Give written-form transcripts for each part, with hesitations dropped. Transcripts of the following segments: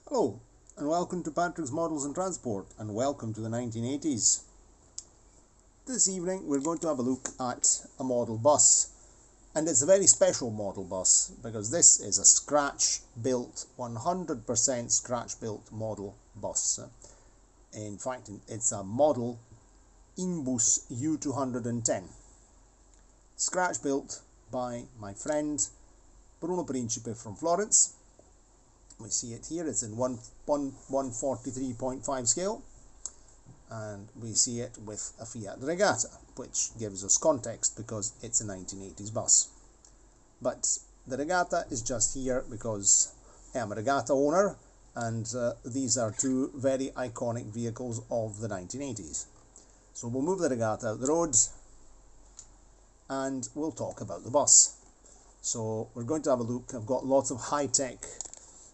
Hello, and welcome to Patrick's Models and Transport, and welcome to the 1980s. This evening we're going to have a look at a model bus, and it's a very special model bus because this is a scratch-built, 100% scratch-built model bus. In fact, it's a model Inbus U210, scratch-built by my friend Bruno Principe from Florence. We see it here, it's in 143.5 scale, and we see it with a Fiat Regatta, which gives us context because it's a 1980s bus. But the Regatta is just here because I am a Regatta owner, and these are two very iconic vehicles of the 1980s. So we'll move the Regatta out the road and we'll talk about the bus. So we're going to have a look. I've got lots of high-tech.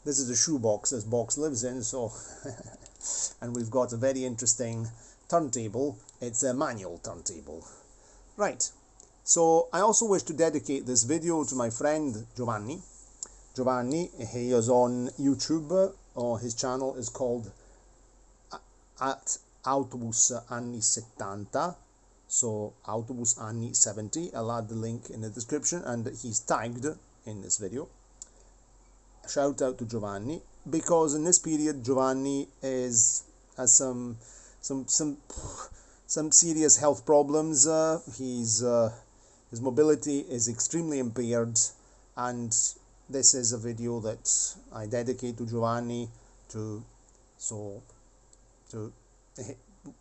This is a shoebox this box lives in, so and we've got a very interesting turntable. It's a manual turntable. Right, so I also wish to dedicate this video to my friend Giovanni. Giovanni, he is on YouTube. His channel is called at Autobus Anni 70, so Autobus Anni 70. I'll add the link in the description, and he's tagged in this video. Shout out to Giovanni, because in this period Giovanni has some serious health problems. His mobility is extremely impaired, and this is a video that I dedicate to Giovanni.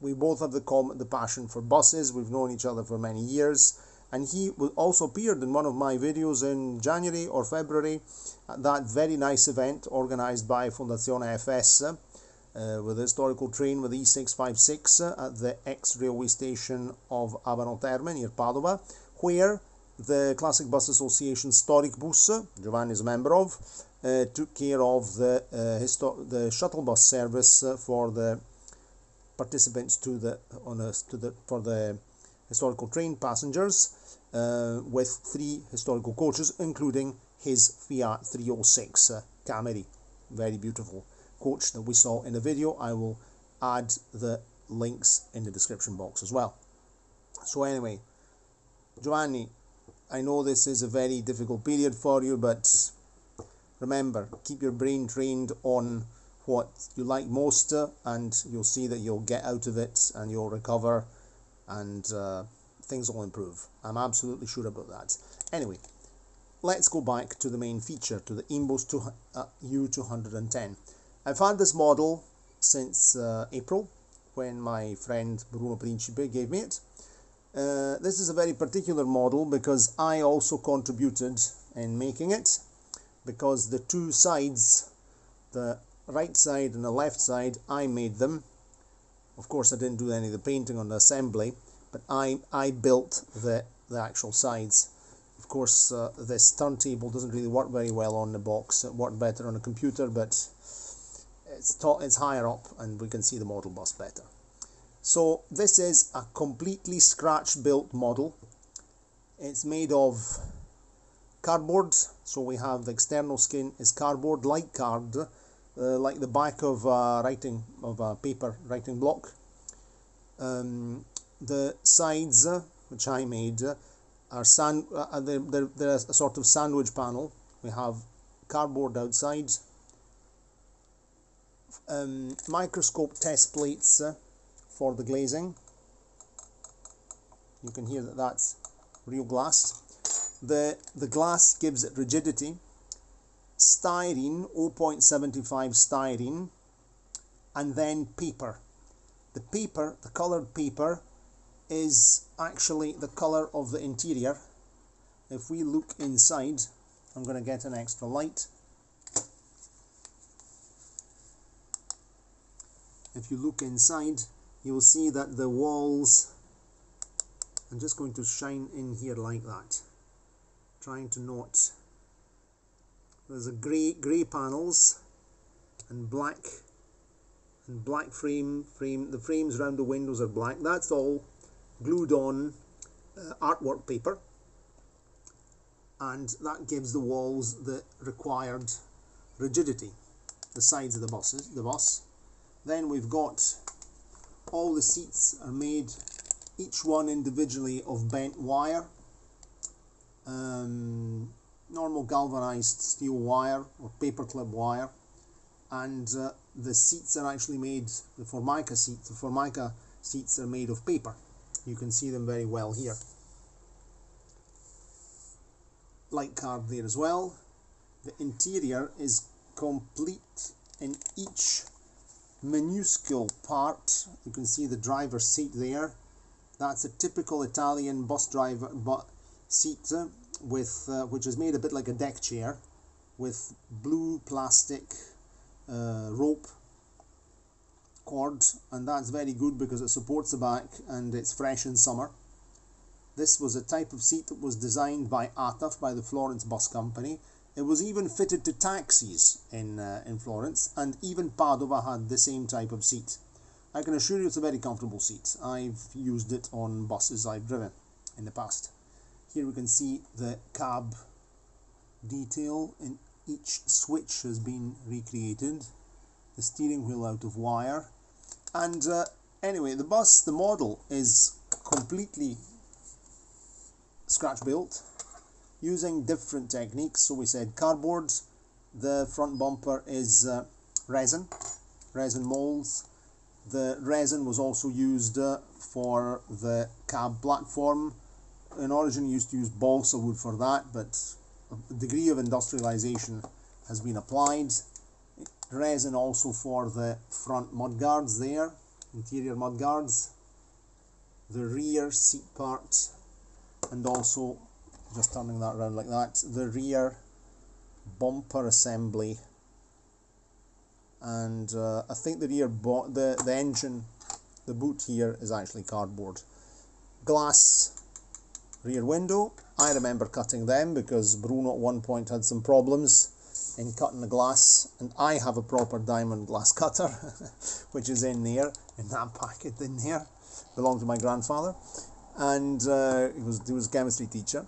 We both have the passion for buses. We've known each other for many years, and he also appeared in one of my videos in January or February at that very nice event organized by Fondazione FS with a historical train with E656 at the ex-railway station of Abano Terme near Padova, where the Classic Bus Association Storicbus, Giovanni is a member of, took care of the shuttle bus service for the participants for the historical train passengers, with 3 historical coaches, including his Fiat 306 Cameri, very beautiful coach that we saw in the video. I will add the links in the description box as well. So anyway, Joavanni, I know this is a very difficult period for you, but remember, keep your brain trained on what you like most, and you'll see that you'll get out of it and you'll recover, and things will improve. I'm absolutely sure about that. Anyway, let's go back to the main feature, to the Inbus U210. I've had this model since April, when my friend Bruno Principe gave me it. This is a very particular model because I also contributed in making it, because the two sides, the right side and the left side, I made them. Of course, I didn't do any of the painting on the assembly, but I built the actual sides. Of course, this turntable doesn't really work very well on the box. It worked better on a computer, but it's higher up and we can see the model bus better. So this is a completely scratch-built model. It's made of cardboard, so we have the external skin is cardboard, like card, like the back of a paper writing block. The sides, which I made, are they're a sort of sandwich panel. We have cardboard outside, microscope test plates for the glazing. You can hear that that's real glass. The glass gives it rigidity. Styrene, 0.75 styrene, and then paper. The paper, the colored paper, is actually the color of the interior. If we look inside, I'm going to get an extra light. If you look inside, you will see that the walls, I'm just going to shine in here like that, trying to note. There's a grey panels and black frame. The frames around the windows are black. That's all glued on artwork paper, and that gives the walls the required rigidity. the sides of the bus. Then we've got all the seats are made, each one individually, of bent wire, normal galvanized steel wire or paperclip wire, and the seats are actually made, the Formica seats are made of paper. You can see them very well here. Light card there as well. The interior is complete in each minuscule part. You can see the driver's seat there. That's a typical Italian bus driver seat with which is made a bit like a deck chair, with blue plastic rope cord, and that's very good because it supports the back and it's fresh in summer. This was a type of seat that was designed by ATAF, by the Florence bus company. It was even fitted to taxis in Florence, and even Padova had the same type of seat. I can assure you it's a very comfortable seat. I've used it on buses I've driven in the past. Here we can see the cab detail, and each switch has been recreated. The steering wheel out of wire. And anyway, the model is completely scratch built using different techniques. So we said cardboard, the front bumper is resin molds. The resin was also used for the cab platform. In origin, you used to use balsa wood for that, but a degree of industrialization has been applied. Resin also for the front mudguards there, interior mudguards, the rear seat part, and also, just turning that around like that, the rear bumper assembly. And I think the rear the engine, the boot here is actually cardboard. Glass rear window. I remember cutting them because Bruno at one point had some problems in cutting the glass, and I have a proper diamond glass cutter which is in there, in that packet in there, belonged to my grandfather, and he was a chemistry teacher,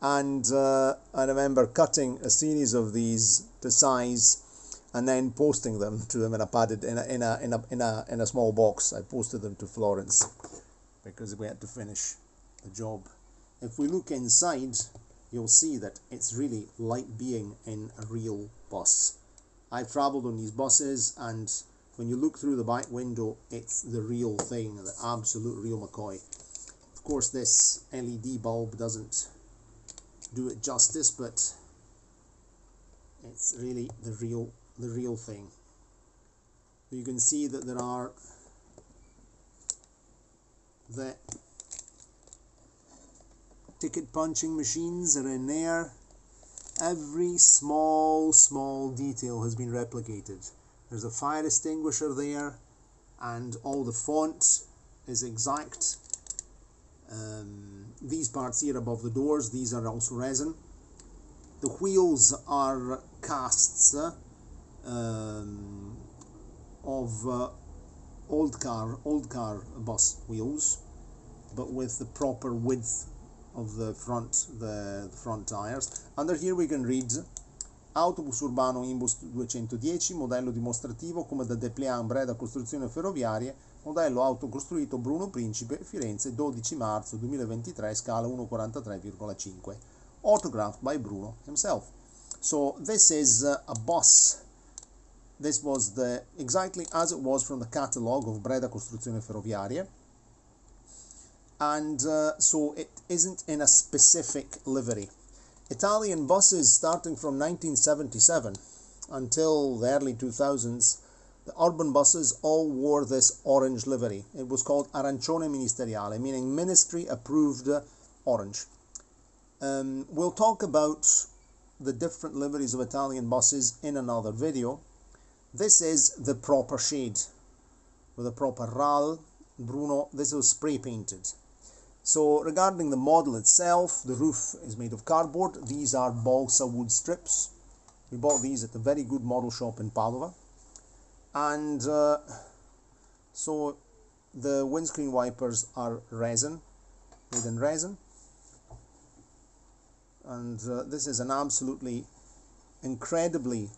and I remember cutting a series of these to size and then posting them to him in a padded in a small box. I posted them to Florence because we had to finish the job. If we look inside, you'll see that it's really like being in a real bus. I've travelled on these buses, and when you look through the back window, it's the real thing, the absolute real McCoy. Of course, this LED bulb doesn't do it justice, but it's really the real thing. You can see that there are the ticket punching machines are in there. Every small detail has been replicated. There's a fire extinguisher there, and all the font is exact. These parts here above the doors, these are also resin. The wheels are casts of old car bus wheels, but with the proper width of the front tires. Under here we can read Autobus urbano Inbus U210, modello dimostrativo come da dépliant Breda Costruzione Ferroviarie, modello autocostruito Bruno Principe, Firenze, 12 marzo 2023, scala 1:43,5, autographed by Bruno himself. So this is a bus. This was exactly as it was from the catalogue of Breda Costruzione Ferroviarie. And so it isn't in a specific livery. Italian buses starting from 1977 until the early 2000s, the urban buses all wore this orange livery. It was called arancione ministeriale, meaning ministry approved orange. We'll talk about the different liveries of Italian buses in another video. This is the proper shade with a proper RAL. Bruno, this was spray painted. So regarding the model itself, the roof is made of cardboard. These are balsa wood strips. We bought these at a very good model shop in Padova. And so the windscreen wipers are resin, made in resin. And this is an absolutely incredibly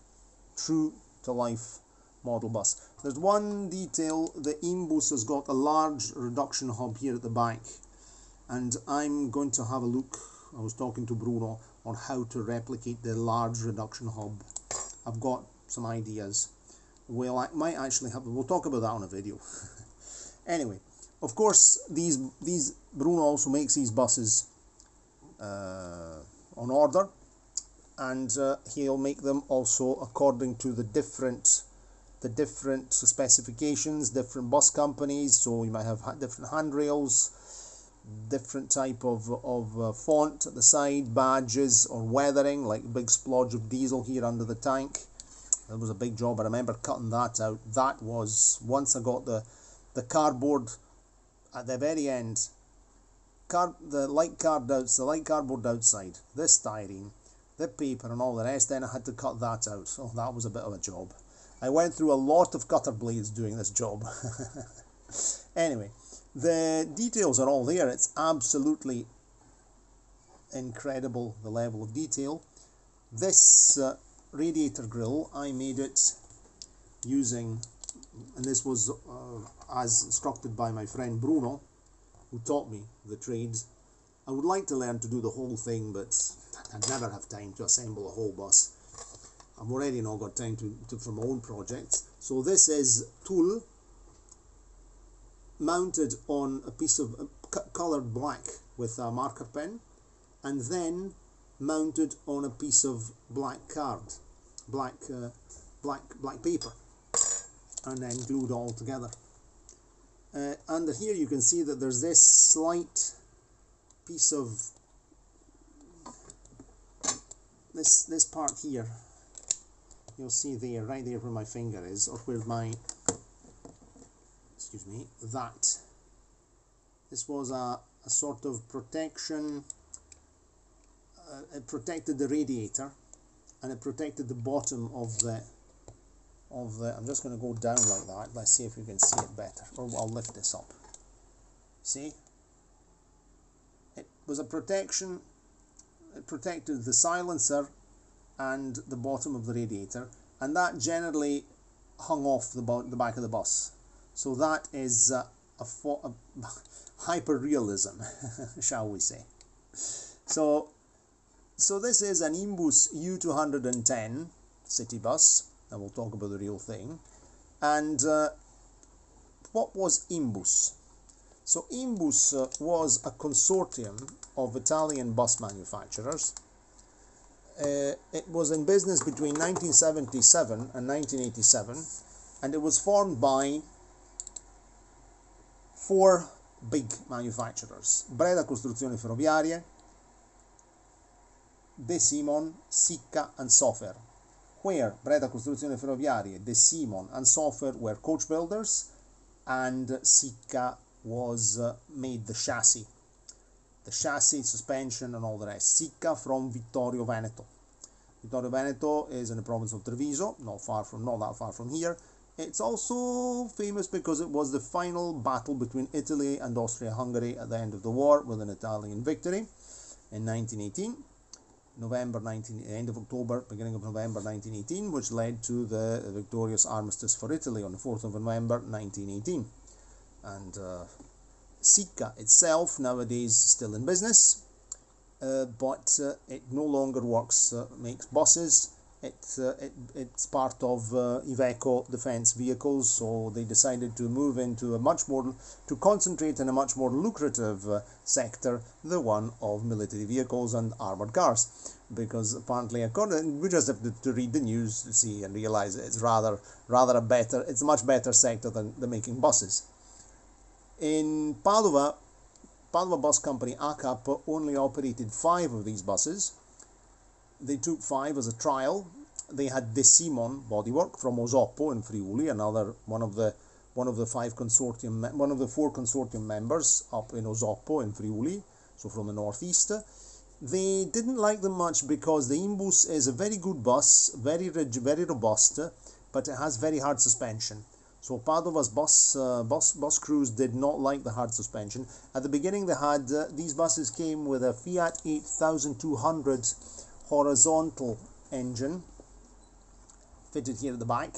true to life model bus. There's one detail: the Inbus has got a large reduction hub here at the back, and I'm going to have a look. I was talking to Bruno on how to replicate the large reduction hub. I've got some ideas. Well, I might actually have, we'll talk about that on a video. Anyway, of course, these Bruno also makes these buses on order, and he'll make them also according to the different specifications, different bus companies. So you might have different handrails, different type of font at the side, badges or weathering, like a big splodge of diesel here under the tank. That was a big job. I remember cutting that out. That was, once I got the cardboard at the very end, the light cardboard outside, this styrene, the paper and all the rest, then I had to cut that out. So that was a bit of a job. I went through a lot of cutter blades doing this job. Anyway, the details are all there. It's absolutely incredible, the level of detail. This radiator grill, I made it using, and this was as instructed by my friend Bruno, who taught me the trades. I would like to learn to do the whole thing, but I'd never have time to assemble a whole bus. I've already not got time to for my own projects. So this is tool mounted on a piece of coloured black with a marker pen, and then mounted on a piece of black paper, and then glued all together. Under here you can see that there's this slight piece of this part here. You'll see there, right there where my finger is, or where my, excuse me, that. This was a sort of protection. It protected the radiator, and it protected the bottom of the. I'm just going to go down like that. Let's see if you can see it better, or I'll lift this up. See? It was a protection. It protected the silencer and the bottom of the radiator, and that generally hung off the back of the bus. So that is a hyper-realism, shall we say. So this is an Inbus U210 city bus, and we'll talk about the real thing. And what was Inbus? So Inbus was a consortium of Italian bus manufacturers. It was in business between 1977 and 1987, and it was formed by 4 big manufacturers: Breda Costruzioni Ferroviarie, De Simon, Sicca and Sofer, where Breda Costruzioni Ferroviarie, De Simon and Sofer were coach builders, and Sicca was made the chassis, suspension and all the rest. Sicca from Vittorio Veneto. Vittorio Veneto is in the province of Treviso, not that far from here. It's also famous because it was the final battle between Italy and Austria-Hungary at the end of the war, with an Italian victory in 1918. End of October, beginning of November 1918, which led to the victorious armistice for Italy on the 4th of November 1918. And Sicca itself nowadays is still in business, but it no longer makes buses. It's part of Iveco defense vehicles, so they decided to move into to concentrate in a much more lucrative sector, the one of military vehicles and armored cars, because apparently, we just have to read the news to see and realize it's it's a much better sector than making buses. In Padova Bus Company ACAP only operated 5 of these buses. They took 5 as a trial. They had De Simon bodywork from Osoppo in Friuli, one of the 4 consortium members up in Osoppo in Friuli, so from the northeast. They didn't like them much because the Inbus is a very good bus, very rigid, very robust, but it has very hard suspension. So Padova's bus crews did not like the hard suspension. At the beginning, they had these buses came with a Fiat 8200 horizontal engine, fitted here at the back,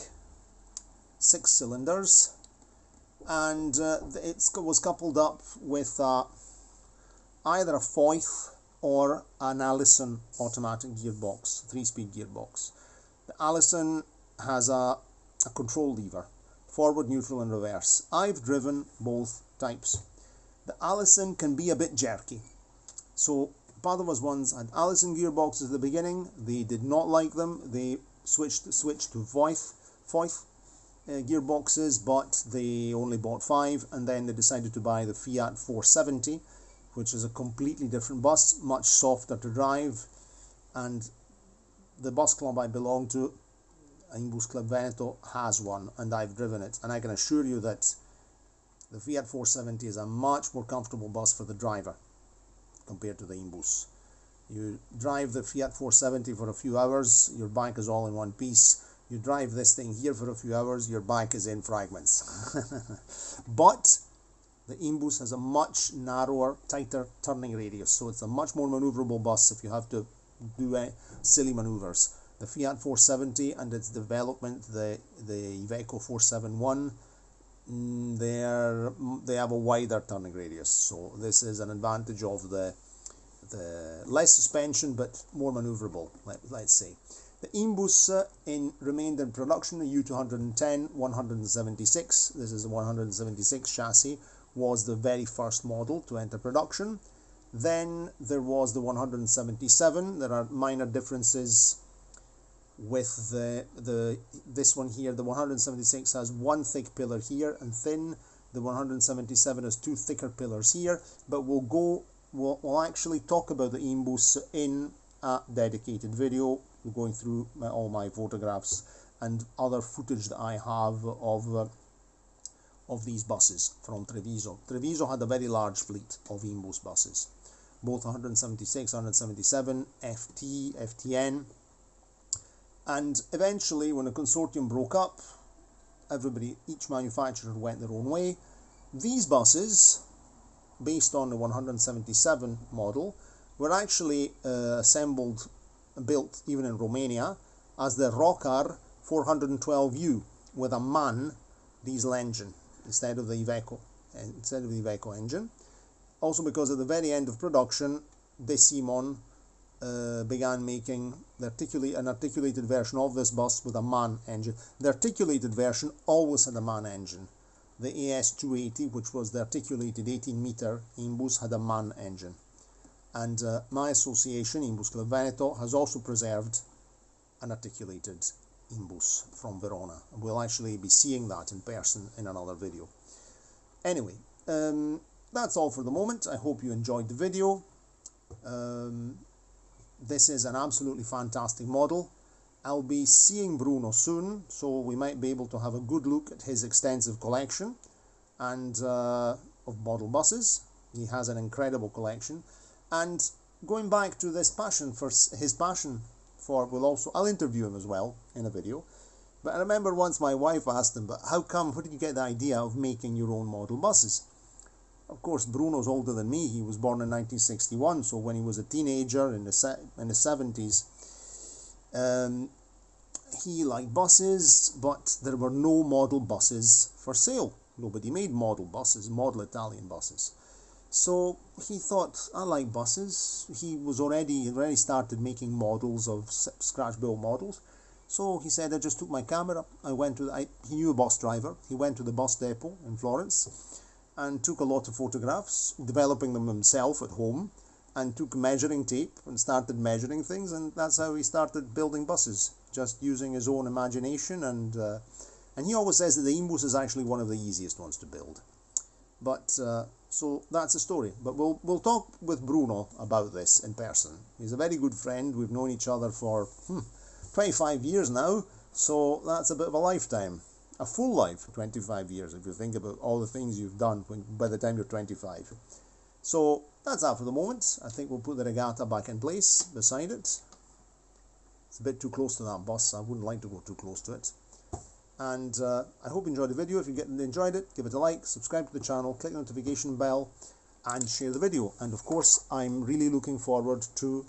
6 cylinders, and it was coupled up with either a Foyth or an Allison automatic gearbox, 3-speed gearbox. The Allison has a control lever, forward, neutral and reverse. I've driven both types. The Allison can be a bit jerky. So part of us ones had Allison gearboxes at the beginning. They did not like them. They switched to Foyth gearboxes, but they only bought 5, and then they decided to buy the Fiat 470, which is a completely different bus, much softer to drive. And the bus club I belong to, Inbus Club Veneto, has one, and I've driven it, and I can assure you that the Fiat 470 is a much more comfortable bus for the driver compared to the Inbus. You drive the Fiat 470 for a few hours, your bike is all in one piece. You drive this thing here for a few hours, your bike is in fragments. But the Inbus has a much narrower, tighter turning radius, so it's a much more maneuverable bus if you have to do silly maneuvers. The Fiat 470 and its development, the Iveco 471, they have a wider turning radius, so this is an advantage of the less suspension but more maneuverable, let's say. The Inbus remained in production, the U210 176, this is the 176 chassis, was the very first model to enter production. Then there was the 177. There are minor differences with this one here. The 176 has one thick pillar here and thin. The 177 has 2 thicker pillars here. But we'll actually talk about the Inbus in a dedicated video, going through all my photographs and other footage that I have of these buses from Treviso. Treviso had a very large fleet of Inbus buses, both 176, 177, FT, FTN, and eventually when the consortium broke up, each manufacturer went their own way. These buses, based on the 177 model, were actually assembled and built even in Romania as the Rocar 412U with a MAN diesel engine instead of the Iveco engine. Also because at the very end of production, De Simon began making an articulated version of this bus with a MAN engine. The articulated version always had a MAN engine. The AS280, which was the articulated 18-meter Inbus, had a MAN engine. And my association, Inbus Club Veneto, has also preserved an articulated Inbus from Verona. We'll actually be seeing that in person in another video. Anyway, that's all for the moment. I hope you enjoyed the video. This is an absolutely fantastic model. I'll be seeing Bruno soon, so we might be able to have a good look at his extensive collection and of model buses. He has an incredible collection. And going back to his passion for, I'll interview him as well in a video. But I remember once my wife asked him, but where did you get the idea of making your own model buses? Of course, Bruno's older than me. He was born in 1961, so when he was a teenager in the 70s, he liked buses, but there were no model buses for sale. Nobody made model buses, model Italian buses. So he thought, I like buses. He already started making models of scratch-built models. So he said, I just took my camera. He knew a bus driver. He went to the bus depot in Florence and took a lot of photographs, developing them himself at home, and took measuring tape and started measuring things, and that's how he started building buses, just using his own imagination. And he always says that the Inbus is actually one of the easiest ones to build. But so that's the story. But we'll talk with Bruno about this in person. He's a very good friend. We've known each other for 25 years now, so that's a bit of a lifetime. A full life, 25 years, if you think about all the things you've done by the time you're 25. So that's that for the moment. I think we'll put the regatta back in place beside it. It's a bit too close to that bus. I wouldn't like to go too close to it. And I hope you enjoyed the video. If you enjoyed it, give it a like, subscribe to the channel, click the notification bell, and share the video. And of course, I'm really looking forward to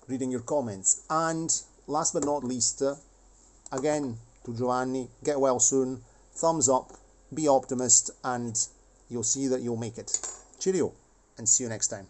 reading your comments. And last but not least, again, to Giovanni, get well soon, thumbs up, be optimist, and you'll see that you'll make it. Cheerio, and see you next time.